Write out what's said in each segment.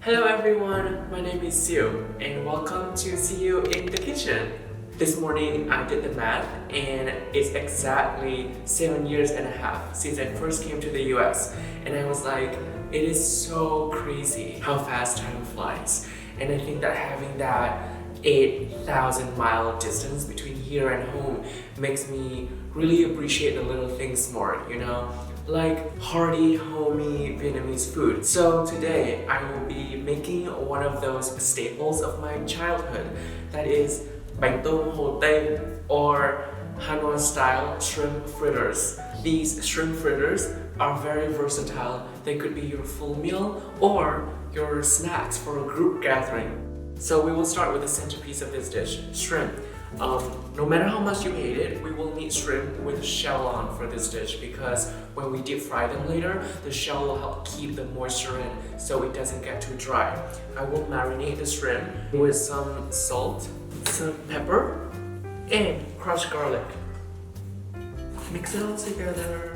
Hello everyone, my name is Sieu and welcome to Sieu in the kitchen. This morning I did the math and it's exactly 7 years and a half since I first came to the US, and I was like, it is so crazy how fast time flies. And I think that having that 8,000-mile distance between here and home makes me really appreciate the little things more, like hearty, homey Vietnamese food. So today I will be making one of those staples of my childhood, that is bánh tôm hồ Tây, or Hanoi style shrimp fritters. These shrimp fritters are very versatile. They could be your full meal or your snacks for a group gathering. So we will start with the centerpiece of this dish, shrimp. No matter how much you hate it, we will need shrimp with a shell on for this dish, because when we deep fry them later, the shell will help keep the moisture in so it doesn't get too dry. I will marinate the shrimp with some salt, some pepper, and crushed garlic. Mix it all together.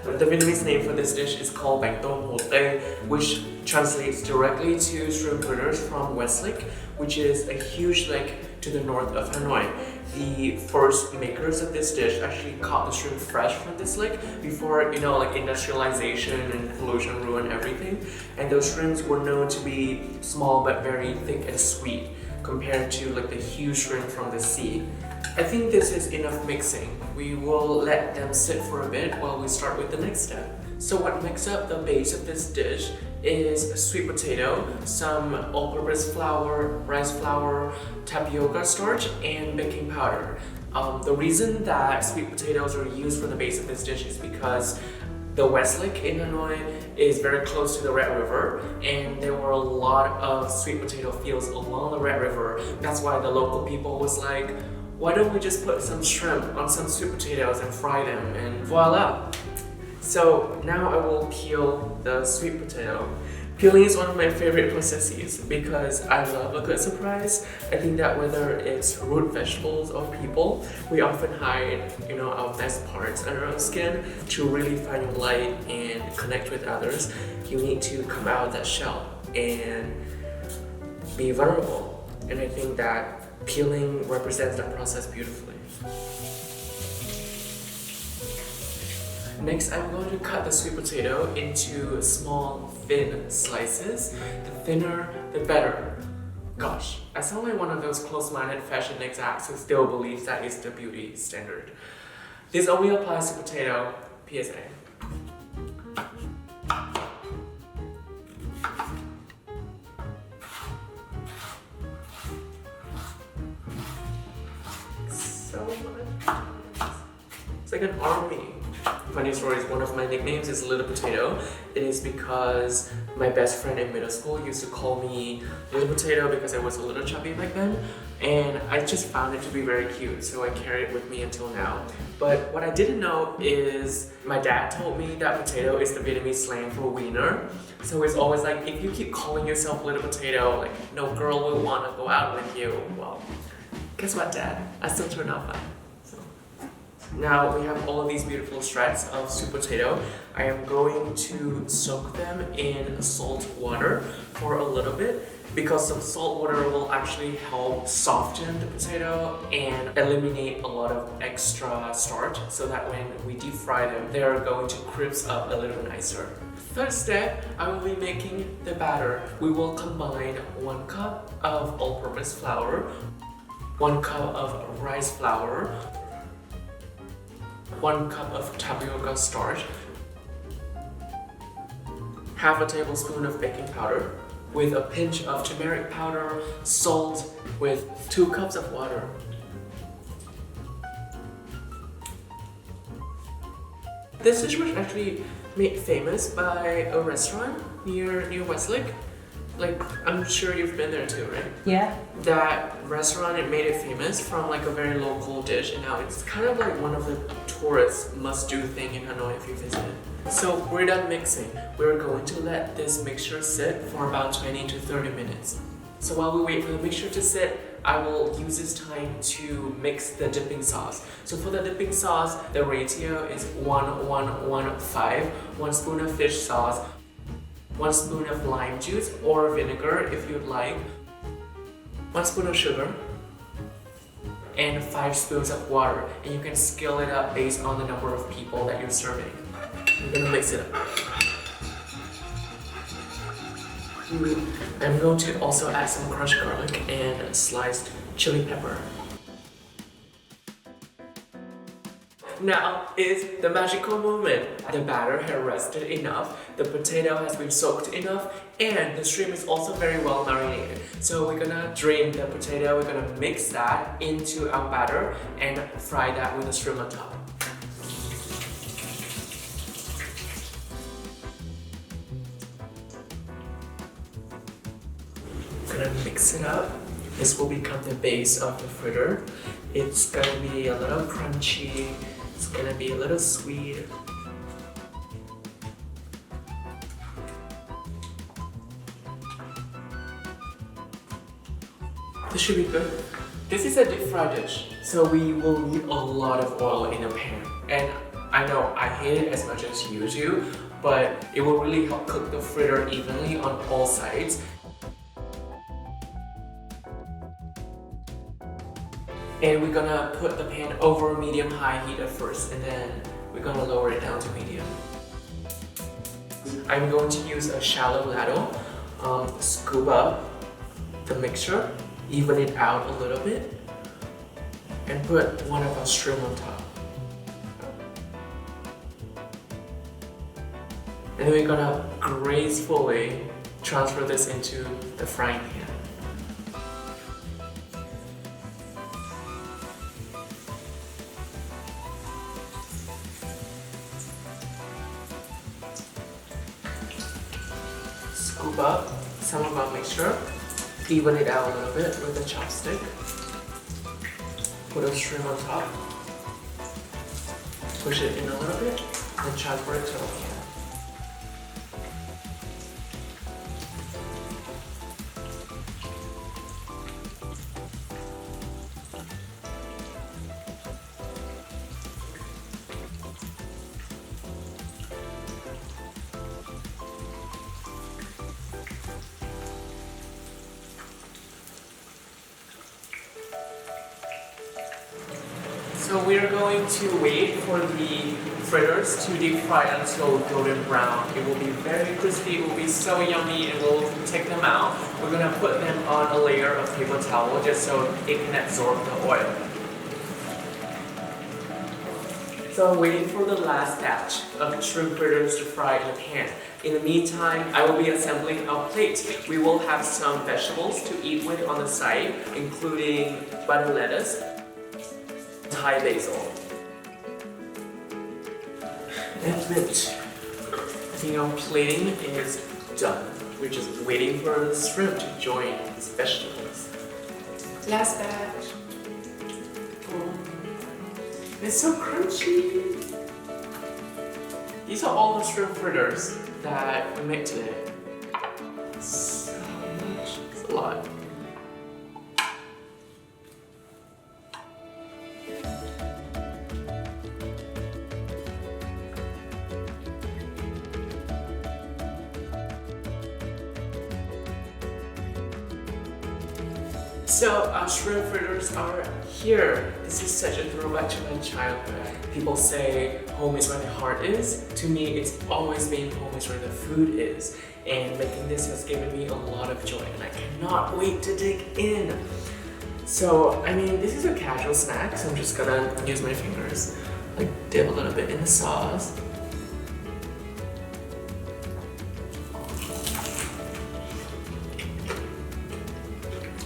The Vietnamese name for this dish is called bánh tôm hồ Tây, which translates directly to shrimp fritters from Westlake, which is a huge lake to the north of Hanoi. The first makers of this dish actually caught the shrimp fresh from this lake before, like industrialization and pollution ruined everything. And those shrimps were known to be small but very thick and sweet compared to like the huge shrimp from the sea. I think this is enough mixing. We will let them sit for a bit while we start with the next step. So what makes up the base of this dish is sweet potato, some all-purpose flour, rice flour, tapioca starch, and baking powder. The reason that sweet potatoes are used for the base of this dish is because the Westlake in Hanoi is very close to the Red River, and there were a lot of sweet potato fields along the Red River. That's why the local people was like, why don't we just put some shrimp on some sweet potatoes and fry them, and voila! So now I will peel the sweet potato. Peeling is one of my favorite processes because I love a good surprise. I think that whether it's root vegetables or people, we often hide, our best parts under our skin. To really find light and connect with others, you need to come out of that shell and be vulnerable. And I think that peeling represents that process beautifully. Next, I'm going to cut the sweet potato into small, thin slices. The thinner, the better. Gosh, I sound like one of those close-minded fashion execs who still believes that is the beauty standard. This only applies to potato, PSA. So much. It's like an army. Funny story is one of my nicknames is Little Potato. It is because my best friend in middle school used to call me Little Potato because I was a little chubby back then, and I just found it to be very cute, so I carry it with me until now. But what I didn't know is my dad told me that potato is the Vietnamese slang for wiener. So it's always like, if you keep calling yourself Little Potato, like no girl will want to go out with you. Well, guess what, Dad? I still turn out fine. Now we have all of these beautiful shreds of sweet potato. I am going to soak them in salt water for a little bit, because some salt water will actually help soften the potato and eliminate a lot of extra starch, so that when we deep fry them, they are going to crisp up a little nicer. Third step, I will be making the batter. We will combine 1 cup of all-purpose flour, 1 cup of rice flour, 1 cup of tapioca starch, half a tablespoon of baking powder, with a pinch of turmeric powder, salt, with 2 cups of water. This dish was actually made famous by a restaurant near Westlake. Like, I'm sure you've been there too, right? Yeah. That restaurant, it made it famous from like a very local dish, and now it's kind of like one of the tourist must-do thing in Hanoi if you visit. So we're done mixing. We're going to let this mixture sit for about 20 to 30 minutes. So while we wait for the mixture to sit, I will use this time to mix the dipping sauce. So for the dipping sauce, the ratio is 1-1-1-5. 1 spoon of fish sauce, 1 spoon of lime juice or vinegar if you'd like, 1 spoon of sugar, and 5 spoons of water. And you can scale it up based on the number of people that you're serving. I'm gonna mix it up. I'm going to also add some crushed garlic and sliced chili pepper. Now is the magical moment. The batter has rested enough, the potato has been soaked enough, and the shrimp is also very well marinated. So we're gonna drain the potato, we're gonna mix that into our batter and fry that with the shrimp on top. Gonna mix it up. This will become the base of the fritter. It's gonna be a little crunchy. It's gonna be a little sweet. This should be good. This is a deep fried dish, so we will need a lot of oil in the pan. And I know I hate it as much as you do, but it will really help cook the fritter evenly on all sides. And we're gonna put the pan over medium-high heat at first, and then we're gonna lower it down to medium. I'm going to use a shallow ladle, scoop up the mixture, even it out a little bit, and put one of our shrimp on top. And then we're gonna gracefully transfer this into the frying pan. Scoop up some of our mixture, even it out a little bit with a chopstick. Put a shrimp on top, push it in a little bit, and transfer it to the pan. So we're going to wait for the fritters to deep fry until golden brown. It will be very crispy, it will be so yummy, and we'll take them out. We're gonna put them on a layer of paper towel just so it can absorb the oil. So I'm waiting for the last batch of shrimp fritters to fry in the pan. In the meantime, I will be assembling our plate. We will have some vegetables to eat with on the side, including butter lettuce, Thai basil. That's it. I think our plating is done. We're just waiting for the shrimp to join these vegetables. Last batch. Oh, it's so crunchy. These are all the shrimp fritters that we made today. So much. It's a lot. So our shrimp fritters are here. This is such a throwback to my childhood. People say home is where the heart is. To me, it's always been home is where the food is. And making this has given me a lot of joy, and I cannot wait to dig in. So, I mean, this is a casual snack, so I'm just gonna use my fingers, like dip a little bit in the sauce.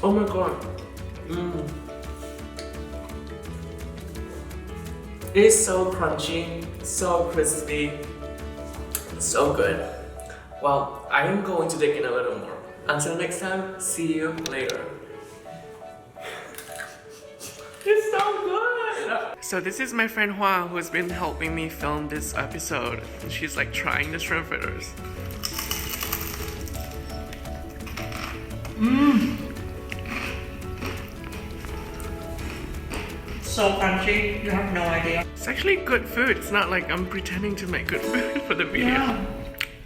Oh my god. It is so crunchy, so crispy, so good. Well, I am going to dig in a little more. Until next time, see you later. It's so good! So this is my friend Hua, who has been helping me film this episode. She's like trying the shrimp fritters. So crunchy, you have no idea. It's actually good food. It's not like I'm pretending to make good food for the video. Yeah.